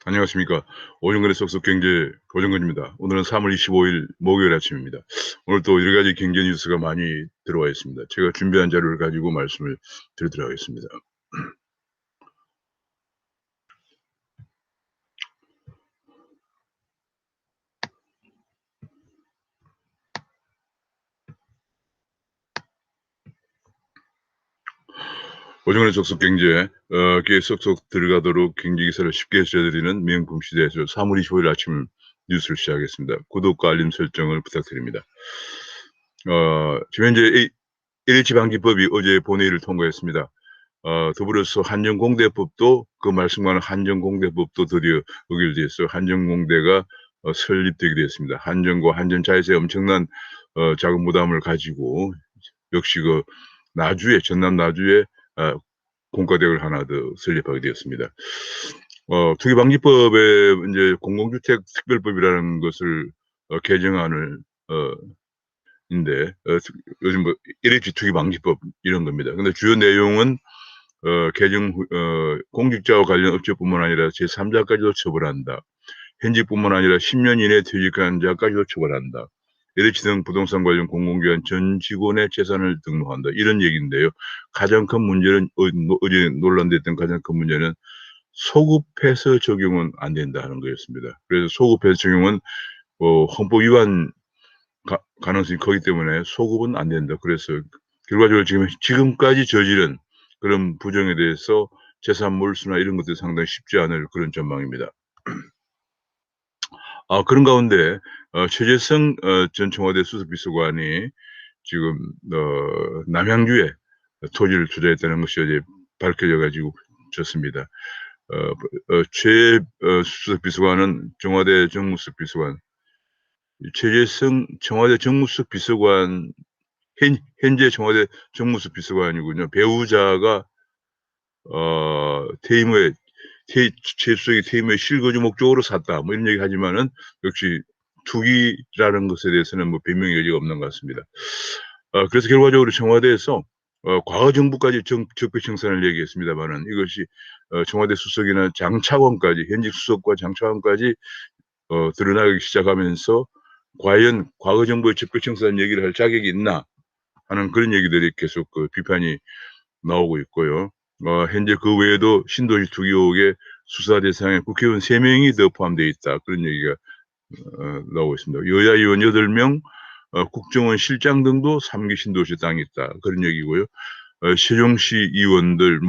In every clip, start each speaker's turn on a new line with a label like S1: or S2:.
S1: 안녕하십니까. 오정근의 쏙쏙 경제 오정근입니다. 오늘은 3월 25일 목요일 아침입니다. 오늘 또 여러 가지 경제 뉴스가 많이 들어와 있습니다. 제가 준비한 자료를 가지고 말씀을 드리도록 하겠습니다. 오정근의 쏙쏙 경제, 에 쏙쏙 들어가도록 경제 기사를 쉽게 전해드리는 명품 시대에서 3월 25일 아침 뉴스를 시작하겠습니다. 구독과 알림 설정을 부탁드립니다. 지금 현재 LH 방지법이 어제 본회의를 통과했습니다. 더불어서 한전공대법도 그 말씀과는 한전공대법도 드디어 의결되었어요. 한전공대가 설립되게 되었습니다. 한전과 한전자회사의 엄청난 자금 부담을 가지고 역시 그 나주에 전남 나주에 공과대학을 하나 더 설립하게 되었습니다. 투기방지법에 이제 공공주택 특별법이라는 것을 개정안을 인데 요즘 뭐 LH 투기방지법 이런 겁니다. 근데 주요 내용은 개정 공직자와 관련 업체뿐만 아니라 제3자까지도 처벌한다. 현직뿐만 아니라 10년 이내 퇴직한 자까지도 처벌한다. LH 등 부동산 관련 공공기관 전 직원의 재산을 등록한다. 이런 얘기인데요. 가장 큰 문제는 어제 논란됐던 가장 큰 문제는 소급해서 적용은 안 된다 하는 거였습니다. 그래서 소급해서 적용은 헌법 위반 가능성이 크기 때문에 소급은 안 된다. 그래서 결과적으로 지금까지 저지른 그런 부정에 대해서 재산 몰수나 이런 것들이 상당히 쉽지 않을 그런 전망입니다. 그런 가운데 최재성 전 청와대 수석비서관이 지금 남양주에 토지를 투자했다는 것이 어제 밝혀져 가지고 좋습니다. 최 수석비서관은 청와대 정무수석 비서관, 최재성 청와대 정무수석 비서관 현재 청와대 정무수석 비서관이군요. 배우자가 퇴임 후에 최 수석이 퇴임 후에 실거주 목적으로 샀다 뭐 이런 얘기 하지만은 역시 투기라는 것에 대해서는 뭐 변명의 여지가 없는 것 같습니다. 그래서 결과적으로 청와대에서 과거 정부까지 적폐청산을 얘기했습니다마는 이것이 청와대 수석이나 장차관까지 현직 수석과 장차관까지 드러나기 시작하면서 과연 과거 정부의 적폐청산 얘기를 할 자격이 있나 하는 그런 얘기들이 계속 비판이 나오고 있고요. 현재 그 외에도 신도시 투기 의혹의 수사 대상에 국회의원 3명이 더 포함되어 있다. 그런 얘기가 나오고 있습니다. 여야 의원 8명, 국정원 실장 등도 3기 신도시 땅이 있다. 그런 얘기고요. 세종시 의원들,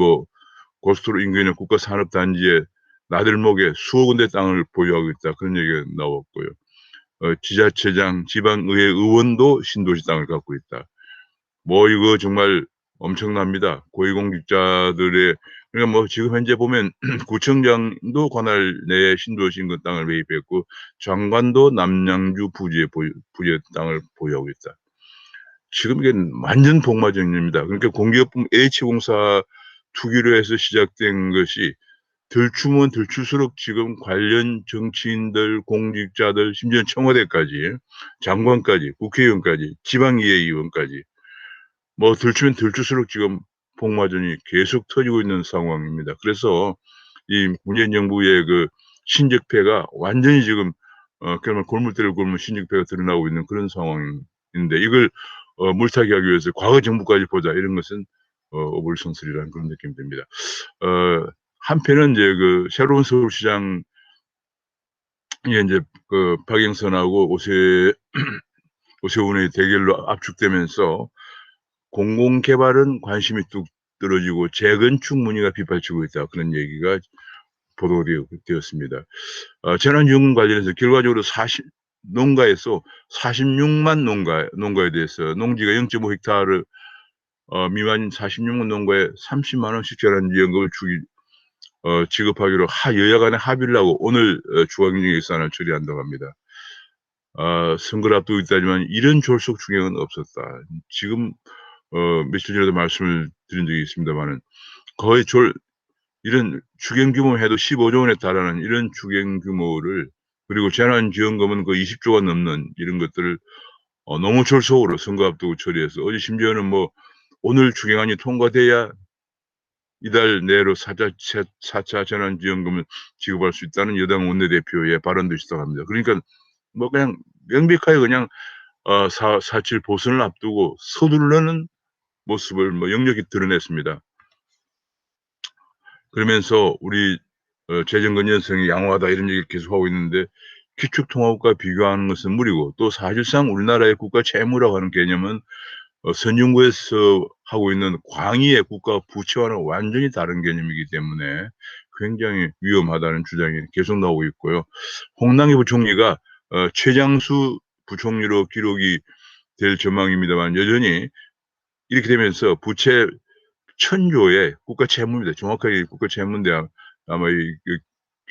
S1: 고속도로 인근의 국가산업단지에 나들목에 수억 원대 땅을 보유하고 있다. 그런 얘기가 나왔고요. 지자체장, 지방의회 의원도 신도시 땅을 갖고 있다. 이거 정말 엄청납니다. 고위공직자들의 그러니까 지금 현재 보면 구청장도 관할 내에 신도시 인근 땅을 매입했고 장관도 남양주 부지에 땅을 보유하고 있다. 지금 이게 완전 복마전입니다. 그러니까 공기업품 H공사 투기로 해서 시작된 것이 들추면 들출수록 지금 관련 정치인들, 공직자들, 심지어 청와대까지, 장관까지, 국회의원까지, 지방의회 의원까지 들추면 들출수록 지금 복마전이 계속 터지고 있는 상황입니다. 그래서 이 문재인 정부의 그 신적폐가 완전히 지금 그야말로 골물 때려 골물 신적폐가 드러나고 있는 그런 상황인데 이걸 물타기하기 위해서 과거 정부까지 보자 이런 것은 어불성설이라는 그런 느낌이 듭니다. 한편은 이제 그 새로운 서울시장이 이제 그 박영선하고 오세훈의 대결로 압축되면서 공공개발은 관심이 뚝 떨어지고 재건축 문의가 빗발치고 있다. 그런 얘기가 보도되었습니다. 재난지원금 관련해서 결과적으로 농가에서 46만 농가에 대해서 농지가 0.5헥타르 미만 46만 농가에 30만 원씩 재난지원금을 지급하기로 여야 간에 합의를 하고 오늘 중앙정 예산을 처리한다고 합니다. 선거를 앞두고 있다지만 이런 졸속 충격은 없었다. 지금 며칠 전에도 말씀을 드린 적이 있습니다만은 거의 이런 추경 규모 해도 15조 원에 달하는 이런 추경 규모를 그리고 재난지원금은 그 20조가 넘는 이런 것들을 너무 졸속으로 선거 앞두고 처리해서 어제 심지어는 오늘 추경안이 통과돼야 이달 내로 4차 재난지원금을 지급할 수 있다는 여당 원내대표의 발언도 시작합니다. 그러니까 뭐 그냥 명백하게 그냥 4.7 보선을 앞두고 서두르는 모습을 뭐 역력히 드러냈습니다. 그러면서 우리 재정 건전성이 양호하다 이런 얘기를 계속하고 있는데 기축통화국과 비교하는 것은 무리고, 또 사실상 우리나라의 국가 채무라고 하는 개념은 선진국에서 하고 있는 광의의 국가 부채와는 완전히 다른 개념이기 때문에 굉장히 위험하다는 주장이 계속 나오고 있고요. 홍남기 부총리가 최장수 부총리로 기록이 될 전망입니다만, 여전히 이렇게 되면서 부채 1,000조의 국가 채무입니다. 정확하게 국가 채무인데 아마 그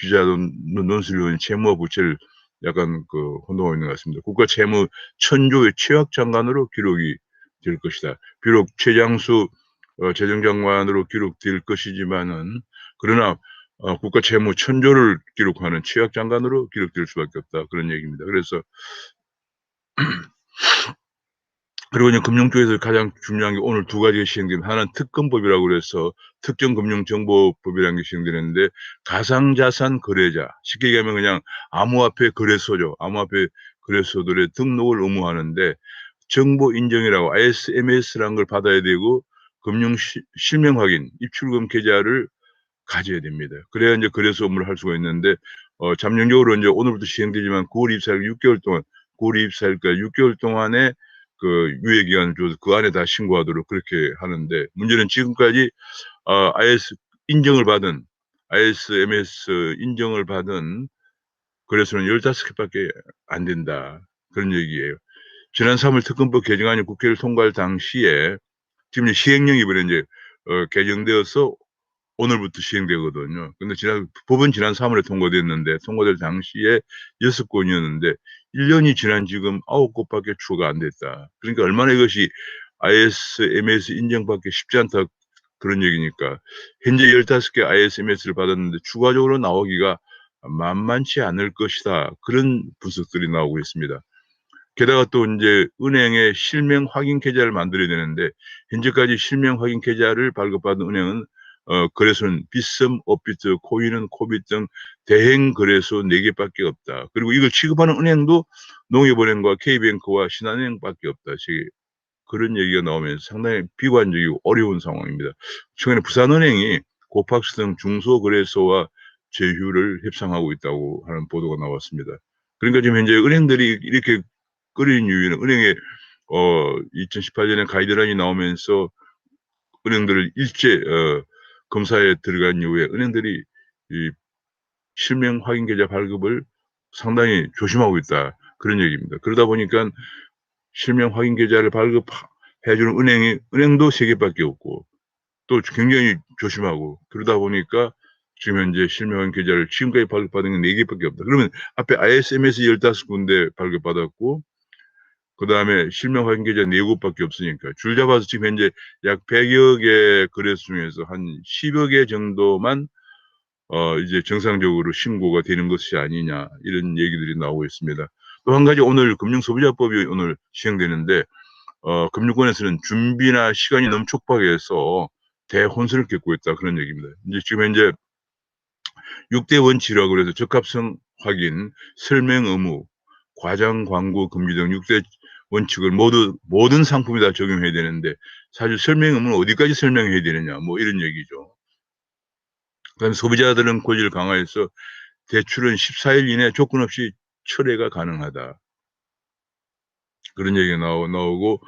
S1: 기자도 논술위원이 채무와 부채를 약간 혼동하고 있는 것 같습니다. 국가 채무 1,000조의 최악 장관으로 기록이 될 것이다. 비록 최장수 재정장관으로 기록될 것이지만은, 그러나 국가 채무 1,000조를 기록하는 최악 장관으로 기록될 수밖에 없다, 그런 얘기입니다. 그래서 그리고 이제 금융 쪽에서 가장 중요한 게 오늘 2가지가 시행됩니다. 하나는 특검법이라고 그래서 특정금융정보법이라는 게 시행되는데, 가상자산 거래자, 쉽게 얘기하면 그냥 암호화폐 거래소죠. 암호화폐 거래소들의 등록을 의무화하는데, 정보 인정이라고 ISMS라는 걸 받아야 되고, 금융 실명 확인, 입출금 계좌를 가져야 됩니다. 그래야 이제 거래소 업무를 할 수가 있는데, 잠정적으로 이제 오늘부터 시행되지만 9월 24일 6개월 동안, 9월 24일까지 6개월 동안에 유예 기간을 줘서 그 안에 다 신고하도록 그렇게 하는데, 문제는 지금까지 ISMS 인정을 받은 거래소는 15개밖에 안 된다, 그런 얘기예요. 지난 3월 특검법 개정안이 국회를 통과할 당시에, 지금 시행령이 이번에 이제 개정되어서 오늘부터 시행되거든요. 근데 법은 지난 3월에 통과됐는데, 통과될 당시에 6건이었는데 1년이 지난 지금 9곳밖에 추가가 안 됐다. 그러니까 얼마나 이것이 ISMS 인정받기 쉽지 않다, 그런 얘기니까. 현재 15개 ISMS를 받았는데 추가적으로 나오기가 만만치 않을 것이다, 그런 분석들이 나오고 있습니다. 게다가 또 이제 은행에 실명 확인 계좌를 만들어야 되는데, 현재까지 실명 확인 계좌를 발급받은 은행은 거래소는 빗썸, 업비트, 코인은 코빗 등 대행 거래소 4개밖에 없다. 그리고 이걸 취급하는 은행도 농협은행과 K뱅크와 신한은행밖에 없다. 그런 얘기가 나오면서 상당히 비관적이고 어려운 상황입니다. 최근에 부산은행이 고팍스 등 중소거래소와 제휴를 협상하고 있다고 하는 보도가 나왔습니다. 그러니까 지금 현재 은행들이 이렇게 끓인 이유는, 은행에 2018년에 가이드라인이 나오면서 은행들을 일제 검사에 들어간 이후에 은행들이 이 실명 확인 계좌 발급을 상당히 조심하고 있다, 그런 얘기입니다. 그러다 보니까 실명 확인 계좌를 발급해 주는 은행도 3개밖에 없고, 또 굉장히 조심하고, 그러다 보니까 지금 현재 실명 확인 계좌를 지금까지 발급받은 건 4개밖에 없다. 그러면 앞에 ISMS 15군데 발급받았고, 그다음에 실명 확인 계좌 4곳밖에 없으니까 줄 잡아서 지금 현재 약 100여 개 거래소 중에서 한 10여 개 정도만 이제 정상적으로 신고가 되는 것이 아니냐, 이런 얘기들이 나오고 있습니다. 또 한 가지, 오늘 금융소비자법이 오늘 시행되는데 금융권에서는 준비나 시간이 너무 촉박해서 대혼선을 겪고 있다, 그런 얘기입니다. 이제 지금 현재 6대 원칙이라고 그래서 적합성 확인, 설명 의무, 과장 광고 금지 등 6대 원칙을 모든 상품에 다 적용해야 되는데, 사실 설명 의무는 어디까지 설명해야 되느냐, 뭐 이런 얘기죠. 그다음에 소비자들은 권리를 강화해서 대출은 14일 이내 조건 없이 철회가 가능하다, 그런 얘기가 나오고,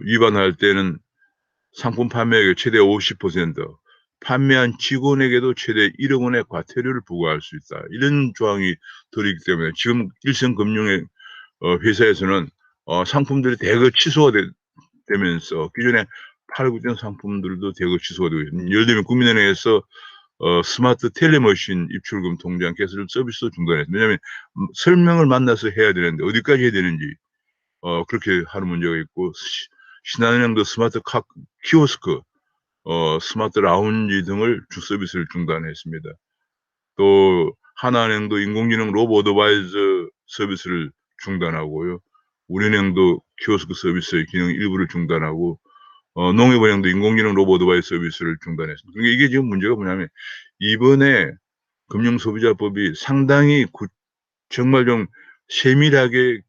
S1: 위반할 때는 상품 판매액의 최대 50%, 판매한 직원에게도 최대 1억 원의 과태료를 부과할 수 있다, 이런 조항이 들어있기 때문에 지금 일선금융의 회사에서는 상품들이 대거 취소가 되면서 기존에 팔고 있던 상품들도 대거 취소가 되고 있습니다. 예를 들면 국민은행에서 스마트 텔레머신 입출금 통장 개설 서비스도 중단했습니다. 왜냐하면 설명을 만나서 해야 되는데 어디까지 해야 되는지 그렇게 하는 문제가 있고, 신한은행도 스마트 키오스크, 스마트 라운지 등을 서비스를 중단했습니다. 또 하나은행도 인공지능 로봇 어드바이저 서비스를 중단하고요. 우리은행도 키오스크 서비스의 기능 일부를 중단하고, 농협은행도 인공지능 로봇 어바이스 서비스를 중단했습니다. 그러니까 이게 지금 문제가 뭐냐면 이번에 금융소비자법이 상당히 정말 좀 세밀하게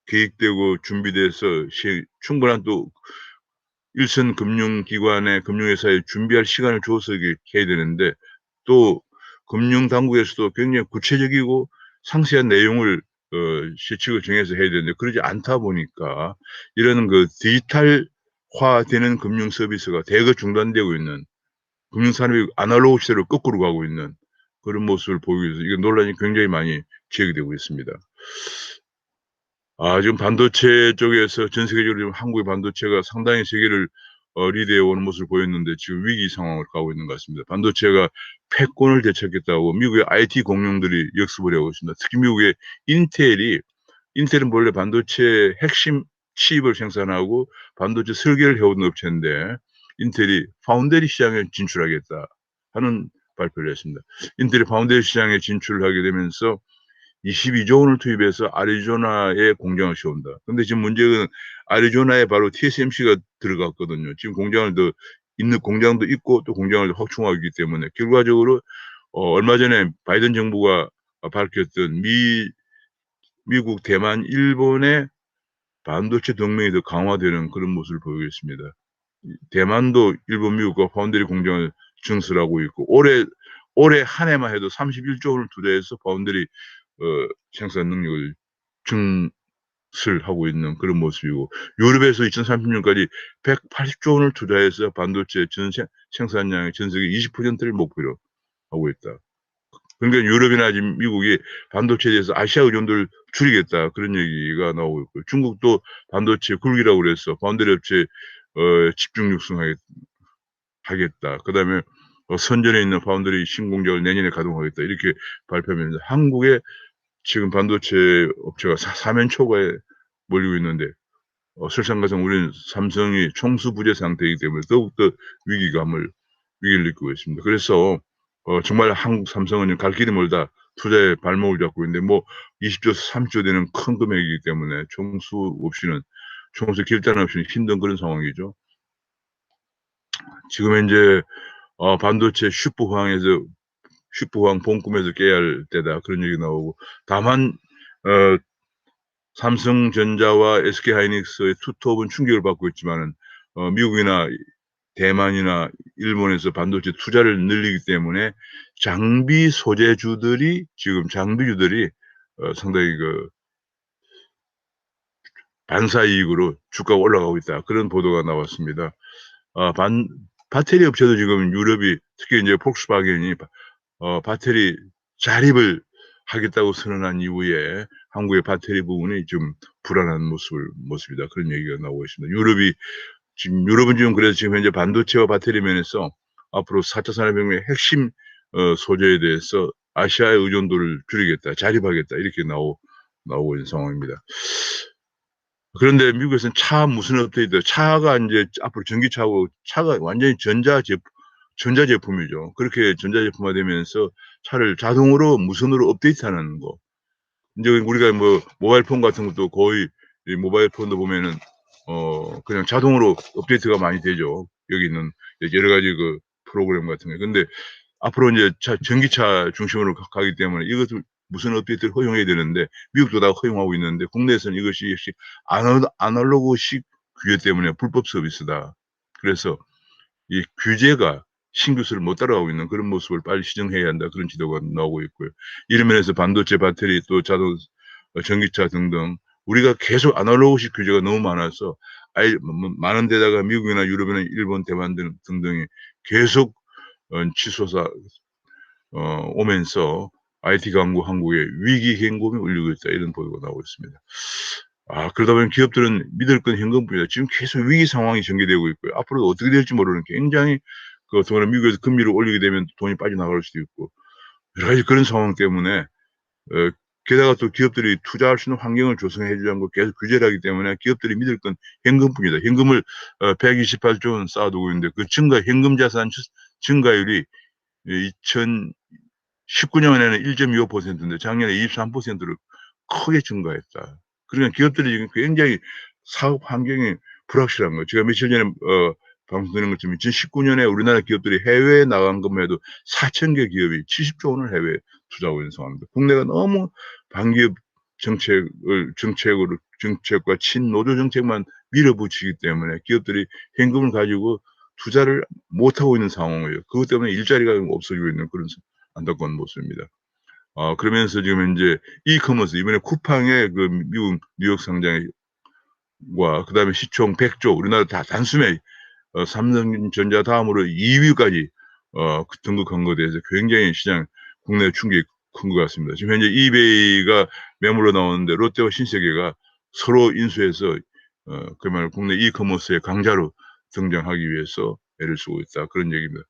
S1: 계획되고 준비돼서 충분한 또 일선 금융기관에 금융회사에 준비할 시간을 줘서 이게 해야 되는데 또 금융당국에서도 굉장히 구체적이고 상세한 내용을 실칙을 정해서 해야 되는데 그러지 않다 보니까 이런 그 디지털화되는 금융 서비스가 대거 중단되고 있는 금융산업이 아날로그 시대로 거꾸로 가고 있는 그런 모습을 보이고 있어서 이게 논란이 굉장히 많이 제기되고 있습니다. 지금 반도체 쪽에서 전 세계적으로 지금 한국의 반도체가 상당히 세계를 리드해 오는 모습을 보였는데 지금 위기 상황을 가고 있는 것 같습니다. 반도체가 패권을 되찾겠다고 미국의 IT 공룡들이 역습을 하고 있습니다. 특히 미국의 인텔은 원래 반도체 핵심 칩을 생산하고 반도체 설계를 해온 업체인데 인텔이 파운드리 시장에 진출하겠다 하는 발표를 했습니다. 인텔이 파운드리 시장에 진출을 하게 되면서 22조 원을 투입해서 아리조나에 공장을 세운다. 근데 지금 문제는 아리조나에 바로 TSMC가 들어갔거든요. 지금 있는 공장도 있고 또 공장을 확충하고 있기 때문에 결과적으로 얼마 전에 바이든 정부가 밝혔던 미국, 대만, 일본의 반도체 동맹이 더 강화되는 그런 모습을 보이고 있습니다. 대만도 일본, 미국과 파운드리 공장을 증설하고 있고 올해 한 해만 해도 31조 원을 투자해서 파운드리 생산 능력을 증설하고 있는 그런 모습이고 유럽에서 2030년까지 180조 원을 투자해서 반도체 생산량의 전 세계 20%를 목표로 하고 있다. 그러니까 유럽이나 지금 미국이 반도체에 대해서 아시아 의존도를 줄이겠다 그런 얘기가 나오고 있고요. 중국도 반도체 굴기라고 그래서 파운드리 업체 집중 육성하겠다. 그다음에 선전에 있는 파운드리 신공장을 내년에 가동하겠다 이렇게 발표하면서 한국의 지금 반도체 업체가 사면초가에 몰리고 있는데 설상가상 우리는 삼성이 총수부재 상태이기 때문에 더욱더 위기를 느끼고 있습니다. 그래서 정말 한국 삼성은 갈 길이 멀다 투자에 발목을 잡고 있는데 뭐 20조, 30조 되는 큰 금액이기 때문에 총수 결단 없이는 힘든 그런 상황이죠. 지금 현재 반도체 슈퍼황 본꿈에서 깨야 할 때다 그런 얘기 나오고 다만 삼성전자와 SK하이닉스의 투톱은 충격을 받고 있지만은 미국이나 대만이나 일본에서 반도체 투자를 늘리기 때문에 장비주들이 상당히 반사이익으로 주가가 올라가고 있다. 그런 보도가 나왔습니다. 배터리 업체도 지금 유럽이 특히 이제 폭스바겐이 배터리 자립을 하겠다고 선언한 이후에 한국의 배터리 부분이 좀 불안한 모습이다. 그런 얘기가 나오고 있습니다. 유럽은 그래서 지금 현재 반도체와 배터리 면에서 앞으로 4차 산업혁명의 핵심 소재에 대해서 아시아의 의존도를 줄이겠다, 자립하겠다 이렇게 나오고 있는 상황입니다. 그런데 미국에서는 무슨 업데이트, 차가 이제 앞으로 전기차고 차가 완전히 전자제품이죠. 그렇게 전자제품화되면서 차를 자동으로 무선으로 업데이트하는 거. 이제 우리가 뭐 모바일폰 같은 것도 거의 모바일폰도 보면은 그냥 자동으로 업데이트가 많이 되죠. 여기 있는 여러 가지 그 프로그램 같은 게. 근데 앞으로 이제 전기차 중심으로 가기 때문에 이것을 무선 업데이트를 허용해야 되는데 미국도 다 허용하고 있는데 국내에서는 이것이 역시 아날로그식 규제 때문에 불법 서비스다. 그래서 이 규제가 신규수를 못 따라가고 있는 그런 모습을 빨리 시정해야 한다. 그런 지도가 나오고 있고요. 이런 면에서 반도체, 배터리, 또 전기차 등등 우리가 계속 아날로그식 규제가 너무 많아서 많은 데다가 미국이나 유럽이나 일본, 대만 등등이 계속 치솟아 오면서 IT 강국 한국의 위기 현금이 울리고 있다. 이런 보도가 나오고 있습니다. 그러다 보면 기업들은 믿을 건 현금뿐이다. 지금 계속 위기 상황이 전개되고 있고요. 앞으로 어떻게 될지 모르는 굉장히 더구나 미국에서 금리를 올리게 되면 돈이 빠져나갈 수도 있고 여러 가지 그런 상황 때문에 게다가 또 기업들이 투자할 수 있는 환경을 조성해 주지 않고 계속 규제를 하기 때문에 기업들이 믿을 건 현금뿐이다. 현금을 128조 원 쌓아두고 있는데 그 현금 자산 증가율이 2019년에는 1.25%인데 작년에 23%로 크게 증가했다. 그러니까 기업들이 지금 굉장히 사업 환경이 불확실한 거예요. 제가 며칠 전에 방송드린 것처럼 2019년에 우리나라 기업들이 해외에 나간 것만 해도 4,000개 기업이 70조 원을 해외에 투자하고 있는 상황입니다. 국내가 너무 반기업 정책과 친노조 정책만 밀어붙이기 때문에 기업들이 현금을 가지고 투자를 못하고 있는 상황이에요. 그것 때문에 일자리가 없어지고 있는 그런 안타까운 모습입니다. 그러면서 지금 현재 이커머스, 이번에 쿠팡의 그 미국 뉴욕 상장과 그다음에 시총 100조, 우리나라 다 단숨에 삼성전자 다음으로 2위까지 등극한 것에 대해서 굉장히 시장 국내 충격이 큰 것 같습니다. 지금 현재 이베이가 매물로 나오는데 롯데와 신세계가 서로 인수해서 그야말로 국내 이커머스의 강자로 등장하기 위해서 애를 쓰고 있다. 그런 얘기입니다.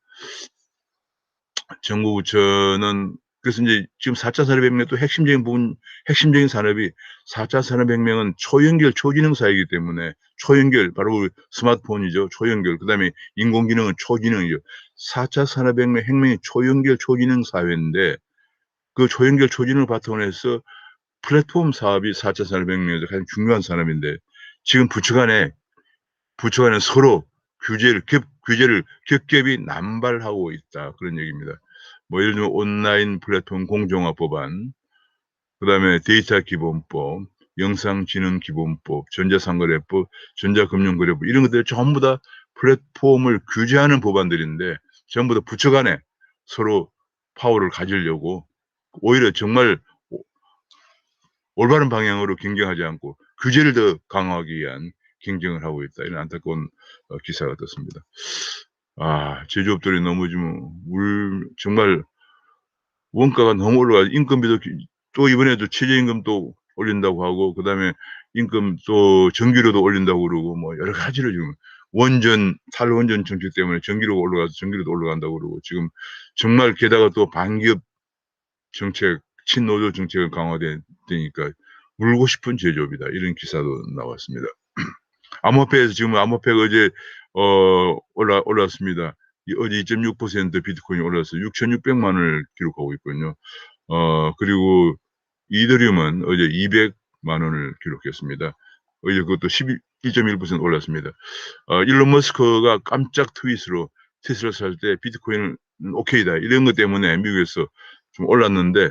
S1: 정부 부처는 그래서 이제 지금 4차 산업혁명의 또 핵심적인 산업이 4차 산업혁명은 초연결 초지능 사회이기 때문에 초연결 바로 스마트폰이죠. 초연결. 그다음에 인공지능은 초지능이죠. 4차 산업혁명 핵심이 초연결 초지능 사회인데 그 초연결 초지능을 바탕으로 해서 플랫폼 사업이 4차 산업혁명에서 가장 중요한 산업인데 지금 부처 간에 서로 규제를 겹겹이 남발하고 있다. 그런 얘기입니다. 뭐 예를 들면 온라인 플랫폼 공정화 법안, 그다음에 데이터 기본법, 영상지능 기본법, 전자상거래법, 전자금융거래법 이런 것들 전부 다 플랫폼을 규제하는 법안들인데 전부 다 부처 간에 서로 파워를 가지려고 오히려 정말 올바른 방향으로 경쟁하지 않고 규제를 더 강화하기 위한 경쟁을 하고 있다. 이런 안타까운 기사가 떴습니다. 제조업들이 너무 지금 정말 원가가 너무 올라가 인건비도 또 이번에도 최저임금 또 올린다고 하고 그다음에 임금 또 전기료도 올린다고 그러고 뭐 여러 가지로 지금 탈원전 정책 때문에 전기료가 올라가서 전기료도 올라간다고 그러고 지금 정말 게다가 또 반기업 정책, 친노조 정책을 강화되니까 울고 싶은 제조업이다. 이런 기사도 나왔습니다. 암호화폐에서 지금 암호화폐가 어제 올랐습니다. 어제 2.6% 비트코인이 올라서 6,600만 원을 기록하고 있거든요. 그리고 이더리움은 어제 200만 원을 기록했습니다. 어제 그것도 1.1% 올랐습니다. 일론 머스크가 깜짝 트윗으로 테슬라 살 때 비트코인은 오케이다. 이런 것 때문에 미국에서 좀 올랐는데,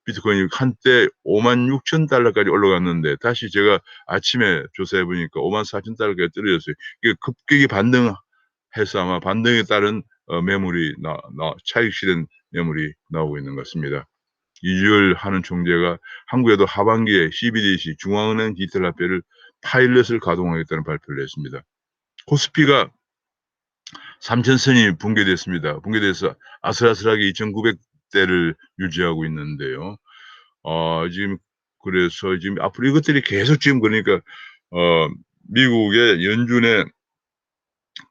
S1: 비트코인이 한때 56,000달러까지 올라갔는데, 다시 제가 아침에 조사해 보니까 54,000달러까지 떨어졌어요. 이게 급격히 반등해서 아마 반등에 따른 매물이 차익 실현 매물이 나오고 있는 것 같습니다. 이주열 하는 총재가 한국에도 하반기에 CBDC 중앙은행 디지털 화폐를 파일럿을 가동하겠다는 발표를 했습니다. 코스피가 3,000선이 붕괴됐습니다. 붕괴돼서 아슬아슬하게 2,900대를 유지하고 있는데요. 지금 그래서 지금 앞으로 이것들이 계속 지금 그러니까 미국의 연준의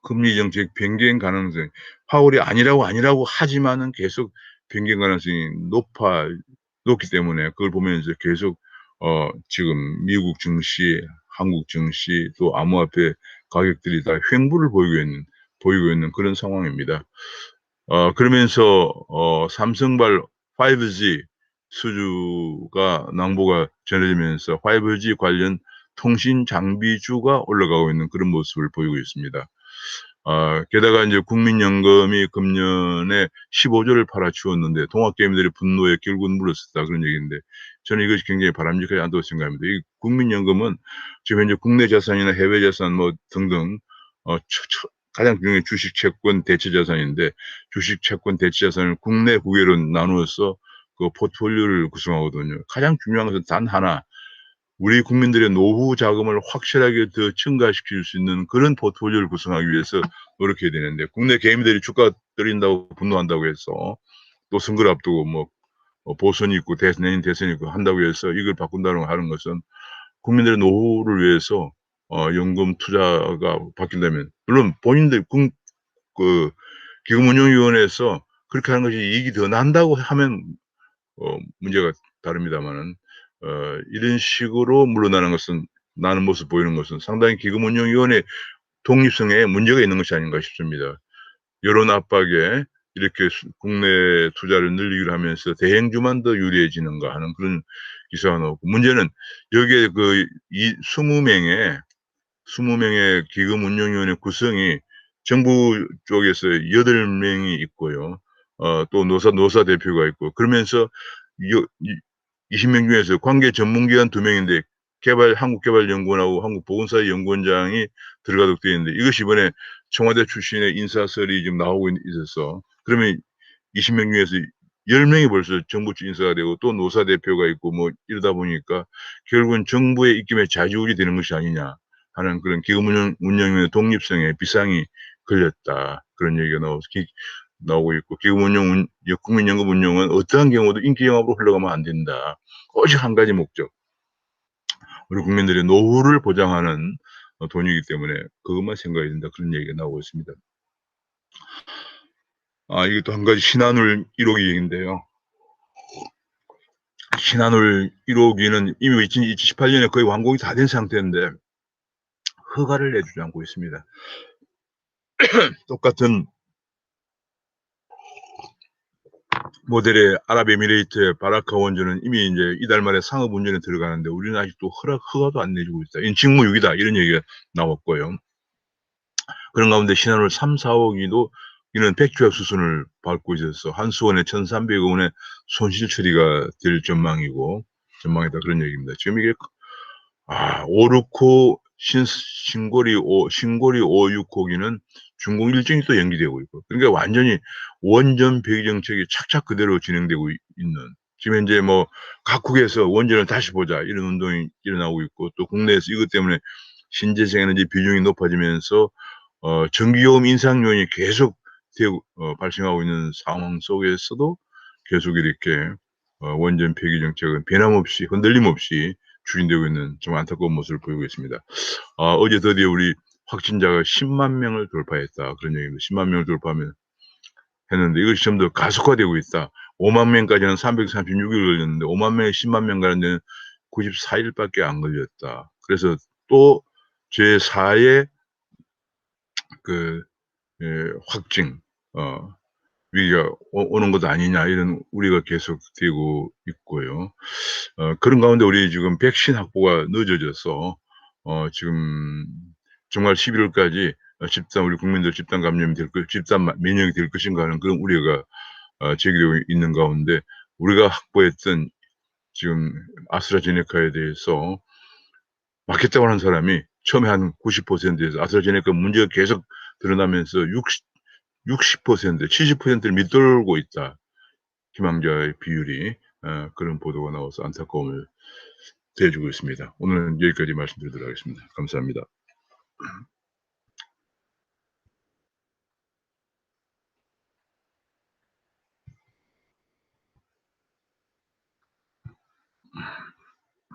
S1: 금리 정책 변경 가능성, 파월이 아니라고 하지만은 계속 변경 가능성이 높기 때문에 그걸 보면서 계속 지금 미국 증시, 한국 증시 또 암호화폐 가격들이 다 횡보를 보이고 있는 그런 상황입니다. 그러면서 삼성발 5G 수주가 낭보가 전해지면서 5G 관련 통신 장비주가 올라가고 있는 그런 모습을 보이고 있습니다. 게다가 이제 국민연금이 금년에 15조를 팔아치웠는데 동학개미들의 분노에 결국은 물었었다 그런 얘기인데 저는 이것이 굉장히 바람직하지 않다고 생각합니다. 이 국민연금은 지금 현재 국내 자산이나 해외 자산 뭐 등등 가장 중요한 주식, 채권, 대체 자산인데 주식, 채권, 대체 자산을 국내 국외로 나누어서 그 포트폴리오를 구성하거든요. 가장 중요한 것은 단 하나, 우리 국민들의 노후 자금을 확실하게 더 증가시킬 수 있는 그런 포트폴리오를 구성하기 위해서 노력해야 되는데 국내 개미들이 주가 떨어진다고 분노한다고 해서 또 선거를 앞두고 뭐 보선이 있고 내년 대선이 있고 한다고 해서 이걸 바꾼다고 하는 것은 국민들의 노후를 위해서 연금 투자가 바뀐다면 물론 본인들 기금운용위원회에서 그렇게 하는 것이 이익이 더 난다고 하면 문제가 다릅니다만은 이런 식으로 물러나는 것은 나는 모습 보이는 것은 상당히 기금운용위원회 독립성에 문제가 있는 것이 아닌가 싶습니다. 여론 압박에 이렇게 국내 투자를 늘리기로 하면서 대행주만 더 유리해지는가 하는 그런 기사가 나오고 문제는 여기에 이 20명의 20명의 기금 운영위원회 구성이 정부 쪽에서 8명이 있고요. 또 노사 대표가 있고, 그러면서 20명 중에서 관계 전문기관 2명인데 한국개발연구원하고 한국보건사회연구원장이 들어가도록 되어 있는데, 이것이 이번에 청와대 출신의 인사설이 지금 나오고 있어서, 그러면 20명 중에서 10명이 벌써 정부 쪽 인사가 되고 또 노사 대표가 있고 뭐 이러다 보니까 결국은 정부의 입김에 좌지우지 되는 것이 아니냐 하는 그런 기금 운영의 독립성에 비상이 걸렸다. 그런 얘기가 나오고 있고, 국민연금 운용은 어떠한 경우도 인기 영합으로 흘러가면 안 된다. 오직 한 가지 목적. 우리 국민들의 노후를 보장하는 돈이기 때문에 그것만 생각해야 된다. 그런 얘기가 나오고 있습니다. 이게 또 한 가지 신한울 1호기인데요. 신한울 1호기는 이미 2018년에 거의 완공이 다 된 상태인데 허가를 내주지 않고 있습니다. 똑같은 모델의 아랍에미레이트의 바라카 원전은 이미 이제 이달 말에 상업 운전에 들어가는데 우리는 아직도 허가도 안 내주고 있다. 이건 직무유기다. 이런 얘기가 나왔고요. 그런 가운데 신한울 3, 4호기도 이는 백주약 수순을 밟고 있어서 한수원에 1,300억 원의 손실 처리가 될 전망이다. 그런 얘기입니다. 지금 이게 5, 6호 신고리 5, 6호기는 준공 일정이 또 연기되고 있고, 그러니까 완전히 원전 폐기 정책이 착착 그대로 진행되고 있는, 지금 현재 뭐 각국에서 원전을 다시 보자 이런 운동이 일어나고 있고, 또 국내에서 이것 때문에 신재생에너지 비중이 높아지면서 전기요금 인상 요인이 계속 발생하고 있는 상황 속에서도 계속 이렇게 원전 폐기 정책은 변함없이 흔들림 없이 추진되고 있는 좀 안타까운 모습을 보이고 있습니다. 어제 드디어 우리 확진자가 10만 명을 돌파했다. 그런 얘기입니다. 10만 명을 했는데 이것이 좀 더 가속화되고 있다. 5만 명까지는 336일 걸렸는데 5만 명에 10만 명 가는 데는 94일밖에 안 걸렸다. 그래서 또 제4의 확진, 위기가 오는 것 아니냐, 이런 우려가 계속되고 있고요. 그런 가운데 우리 지금 백신 확보가 늦어져서 지금 정말 11월까지 우리 국민들 집단 감염이 집단 면역이 될 것인가 하는 그런 우려가 제기되고 있는 가운데, 우리가 확보했던 지금 아스트라제네카에 대해서 맞겠다고 하는 사람이 처음에 한 90%에서 아스트라제네카 문제가 계속 드러나면서 60%, 70%를 밑돌고 있다. 희망자의 비율이. 그런 보도가 나와서 안타까움을 더해주고 있습니다. 오늘은 여기까지 말씀드리도록 하겠습니다. 감사합니다.